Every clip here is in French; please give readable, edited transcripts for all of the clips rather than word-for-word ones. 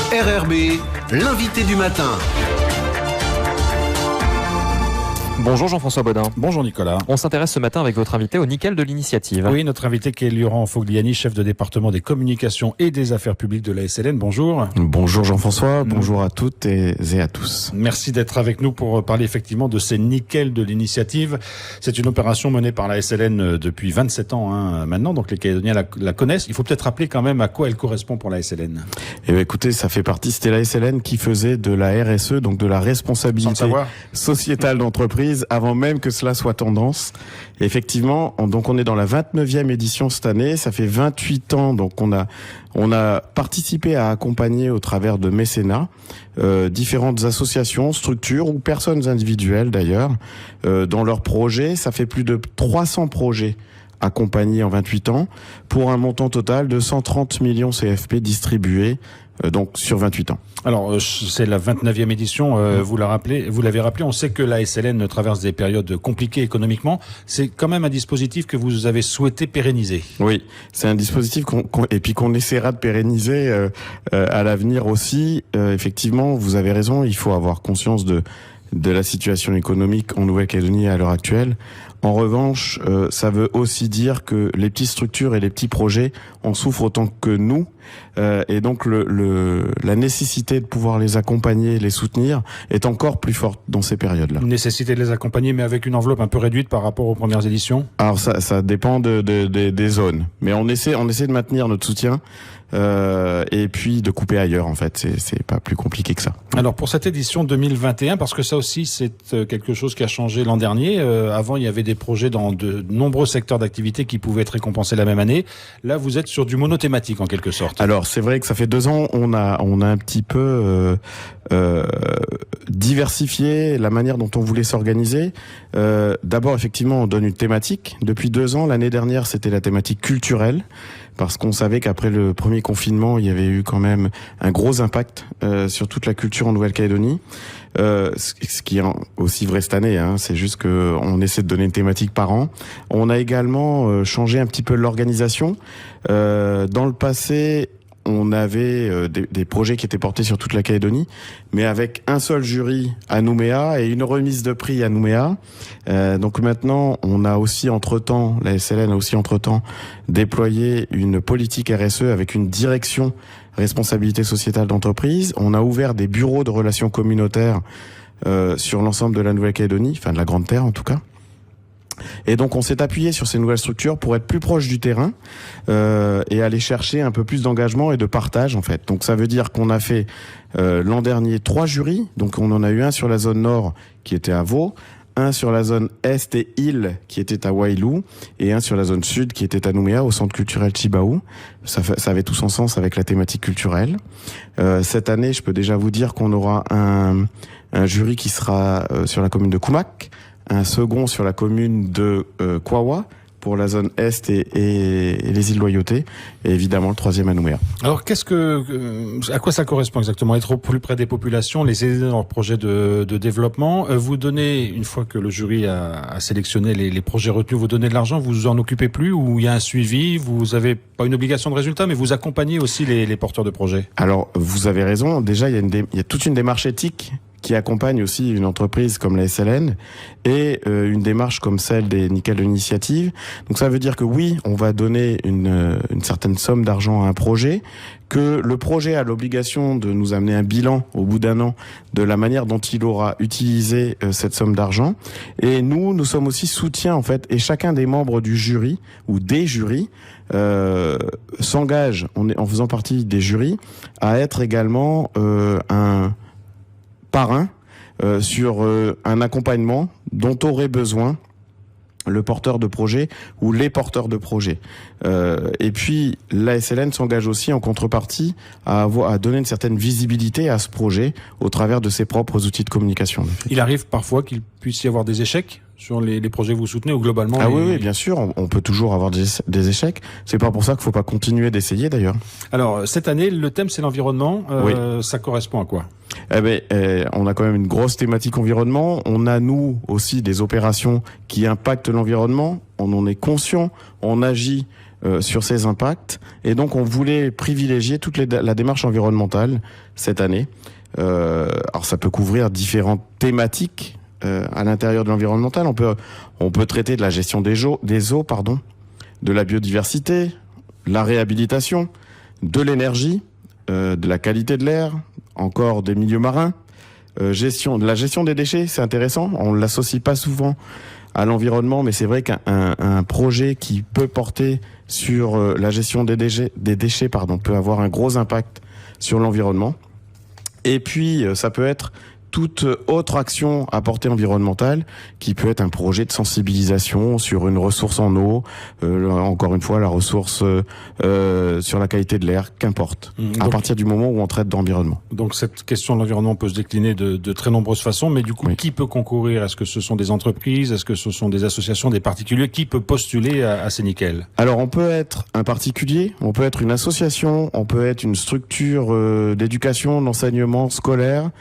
RRB, l'invité du matin. Bonjour Jean-François Bodin. Bonjour Nicolas. On s'intéresse ce matin avec votre invité au nickel de l'initiative. Oui, notre invité qui est Laurent Fogliani, chef de département des communications et des affaires publiques de la SLN. Bonjour. Bonjour Jean-François, bonjour à toutes et à tous. Merci d'être avec nous pour parler effectivement de ces nickels de l'initiative. C'est une opération menée par la SLN depuis 27 ans maintenant, donc les Calédoniens la connaissent. Il faut peut-être rappeler quand même à quoi elle correspond pour la SLN. Eh bien écoutez, ça fait partie, c'était la SLN qui faisait de la RSE, donc de la responsabilité sociétale d'entreprise, avant même que cela soit tendance. Et effectivement, donc on est dans la 29e édition cette année, ça fait 28 ans, donc on a participé à accompagner au travers de mécénat différentes associations, structures ou personnes individuelles d'ailleurs dans leurs projets. Ça fait plus de 300 projets accompagnés en 28 ans pour un montant total de 130 millions CFP distribués donc sur 28 ans. Alors c'est la 29e édition, vous l'avez rappelé, on sait que la SLN traverse des périodes compliquées économiquement. C'est quand même un dispositif que vous avez souhaité pérenniser. Oui, c'est un dispositif qu'on essaiera de pérenniser à l'avenir aussi. Effectivement, vous avez raison, il faut avoir conscience de la situation économique en Nouvelle-Calédonie à l'heure actuelle. En revanche, ça veut aussi dire que les petites structures et les petits projets en souffrent autant que nous. Et donc la nécessité de pouvoir les accompagner, les soutenir est encore plus forte dans ces périodes-là. Nécessité de les accompagner, mais avec une enveloppe un peu réduite par rapport aux premières éditions. Alors ça dépend des zones, mais on essaie de maintenir notre soutien. Et puis de couper ailleurs en fait, c'est pas plus compliqué que ça. Alors pour cette édition 2021, parce que ça aussi c'est quelque chose qui a changé l'an dernier, avant il y avait des projets dans de nombreux secteurs d'activité qui pouvaient être récompensés la même année. Là vous êtes sur du monothématique en quelque sorte. Alors c'est vrai que ça fait 2 ans, on a un petit peu diversifié la manière dont on voulait s'organiser. D'abord effectivement on donne une thématique. Depuis 2 ans, l'année dernière c'était la thématique culturelle, parce qu'on savait qu'après le premier confinement, il y avait eu quand même un gros impact sur toute la culture en Nouvelle-Calédonie. Ce qui est aussi vrai cette année, c'est juste que on essaie de donner une thématique par an. On a également changé un petit peu l'organisation. Dans le passé, on avait des projets qui étaient portés sur toute la Calédonie, mais avec un seul jury à Nouméa et une remise de prix à Nouméa. Donc maintenant, on a aussi entre-temps, la SLN a aussi entre-temps déployé une politique RSE avec une direction responsabilité sociétale d'entreprise. On a ouvert des bureaux de relations communautaires sur l'ensemble de la Nouvelle-Calédonie, enfin de la Grande Terre en tout cas. Et donc on s'est appuyé sur ces nouvelles structures pour être plus proche du terrain et aller chercher un peu plus d'engagement et de partage en fait. Donc ça veut dire qu'on a fait l'an dernier 3 jurys. Donc on en a eu un sur la zone nord qui était à Vaud, un sur la zone est et île qui était à Wailou et un sur la zone sud qui était à Nouméa au centre culturel Chibaou. Ça avait tout son sens avec la thématique culturelle. Cette année, je peux déjà vous dire qu'on aura un jury qui sera sur la commune de Koumak, un second sur la commune de Kwawa pour la zone Est et les îles Loyauté, et évidemment le 3e à Nouméa. Alors à quoi ça correspond exactement? Être au plus près des populations, les aider dans leur projet de développement. Vous donnez, une fois que le jury a sélectionné les projets retenus, vous donnez de l'argent, vous vous en occupez plus, ou il y a un suivi, vous avez pas une obligation de résultat, mais vous accompagnez aussi les porteurs de projets? Alors vous avez raison, déjà il y a toute une démarche éthique qui accompagne aussi une entreprise comme la SLN et une démarche comme celle des nickels de l'initiative. Donc ça veut dire que oui, on va donner une certaine somme d'argent à un projet, que le projet a l'obligation de nous amener un bilan au bout d'1 an de la manière dont il aura utilisé cette somme d'argent. Et nous sommes aussi soutien en fait, et chacun des membres du jury ou des jurys s'engage, en faisant partie des jurys, à être également un parrain sur un accompagnement dont aurait besoin le porteur de projet ou les porteurs de projet. Et puis la SLN s'engage aussi en contrepartie à donner une certaine visibilité à ce projet au travers de ses propres outils de communication. Il arrive parfois qu'il puisse y avoir des échecs sur les projets que vous soutenez, ou globalement? Oui, bien sûr, on peut toujours avoir des échecs. C'est pas pour ça qu'il faut pas continuer d'essayer d'ailleurs. Alors cette année, le thème c'est l'environnement. Oui. Ça correspond à quoi? On a quand même une grosse thématique environnement. On a nous aussi des opérations qui impactent l'environnement. On en est conscient. On agit sur ces impacts. Et donc, on voulait privilégier la démarche environnementale cette année. Alors, ça peut couvrir différentes thématiques à l'intérieur de l'environnemental. On peut traiter de la gestion des eaux, de la biodiversité, la réhabilitation, de l'énergie, de la qualité de l'air, encore des milieux marins, la gestion des déchets, c'est intéressant. On l'associe pas souvent à l'environnement, mais c'est vrai qu'un projet qui peut porter sur la gestion des déchets, peut avoir un gros impact sur l'environnement. Et puis, ça peut être toute autre action à portée environnementale, qui peut être un projet de sensibilisation sur une ressource en eau, encore une fois la ressource sur la qualité de l'air, qu'importe, à partir du moment où on traite d'environnement. Donc cette question de l'environnement peut se décliner de très nombreuses façons, mais du coup, qui peut concourir? Est-ce que ce sont des entreprises? Est-ce que ce sont des associations, des particuliers? Qui peut postuler à ces nickels? Alors on peut être un particulier, on peut être une association, on peut être une structure d'éducation, d'enseignement scolaire.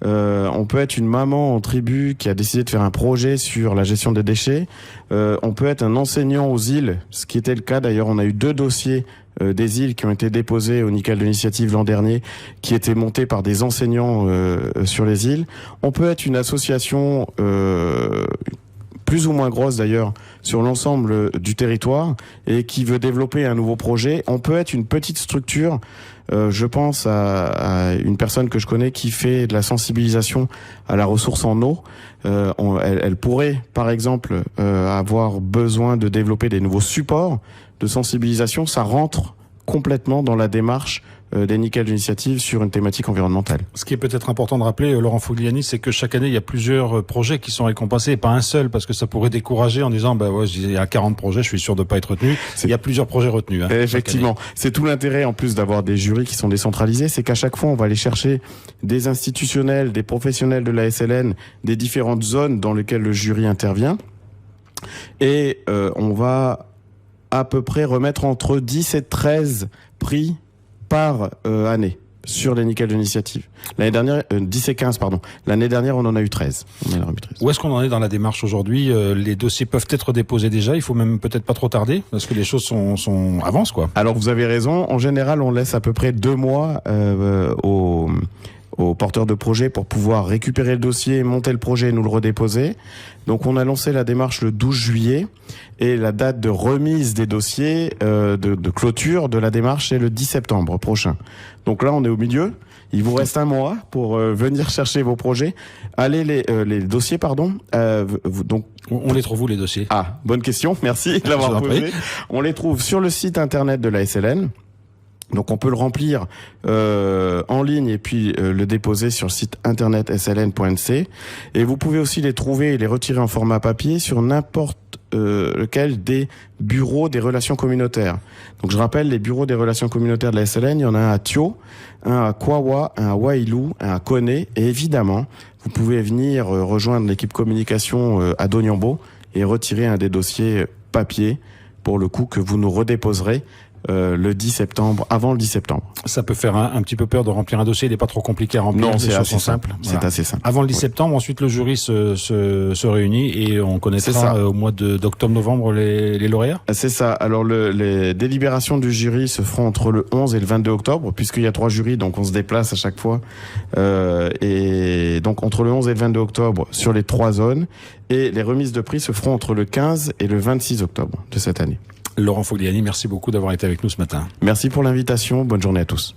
On peut être une maman en tribu qui a décidé de faire un projet sur la gestion des déchets. On peut être un enseignant aux îles, ce qui était le cas d'ailleurs. On a eu 2 dossiers des îles qui ont été déposés au nickel de l'initiative l'an dernier, qui étaient montés par des enseignants sur les îles. On peut être une association plus ou moins grosse d'ailleurs sur l'ensemble du territoire et qui veut développer un nouveau projet. On peut être une petite structure. Je pense à une personne que je connais qui fait de la sensibilisation à la ressource en eau. Elle pourrait, par exemple, avoir besoin de développer des nouveaux supports de sensibilisation. Ça rentre complètement dans la démarche des nickels d'initiative sur une thématique environnementale. Ce qui est peut-être important de rappeler, Laurent Fogliani, c'est que chaque année, il y a plusieurs projets qui sont récompensés et pas un seul, parce que ça pourrait décourager en disant, il y a 40 projets, je suis sûr de pas être retenu. Il y a plusieurs projets retenus. Effectivement. C'est tout l'intérêt, en plus, d'avoir des jurys qui sont décentralisés, c'est qu'à chaque fois, on va aller chercher des institutionnels, des professionnels de la SLN, des différentes zones dans lesquelles le jury intervient. Et on va à peu près remettre entre 10 et 13 prix par année sur les nickels d'initiative. L'année dernière, 10 et 15, pardon. L'année dernière, on en a eu 13. Où est-ce qu'on en est dans la démarche aujourd'hui? Les dossiers peuvent être déposés déjà. Il faut même peut-être pas trop tarder parce que les choses avancent, quoi. Alors, vous avez raison. En général, on laisse à peu près 2 mois aux porteurs de projet pour pouvoir récupérer le dossier, monter le projet et nous le redéposer. Donc on a lancé la démarche le 12 juillet et la date de remise des dossiers, de clôture de la démarche, c'est le 10 septembre prochain. Donc là on est au milieu. Il vous reste un mois pour venir chercher vos projets. Allez les dossiers, pardon. Donc on les trouve où les dossiers? Ah, bonne question. Merci de l'avoir posé. On les trouve sur le site internet de la SLN. Donc on peut le remplir en ligne et puis le déposer sur le site internet sln.nc. Et vous pouvez aussi les trouver et les retirer en format papier sur n'importe lequel des bureaux des relations communautaires. Donc je rappelle, les bureaux des relations communautaires de la SLN, il y en a un à Thio, un à Kwawa, un à Wailou, un à Koné. Et évidemment, vous pouvez venir rejoindre l'équipe communication à Donyambo et retirer un des dossiers papier pour le coup que vous nous redéposerez le 10 septembre, avant le 10 septembre. Ça peut faire un petit peu peur de remplir un dossier, il n'est pas trop compliqué à remplir. Non, c'est assez simple. Voilà. C'est assez simple. Avant le 10 septembre, ensuite le jury se réunit et on connaîtra au mois d'octobre-novembre les lauréats. C'est ça. Alors les délibérations du jury se feront entre le 11 et le 22 octobre, puisqu'il y a 3 jurys, donc on se déplace à chaque fois. Et donc entre le 11 et le 22 octobre sur les 3 zones. Et les remises de prix se feront entre le 15 et le 26 octobre de cette année. Laurent Fogliani, merci beaucoup d'avoir été avec nous ce matin. Merci pour l'invitation. Bonne journée à tous.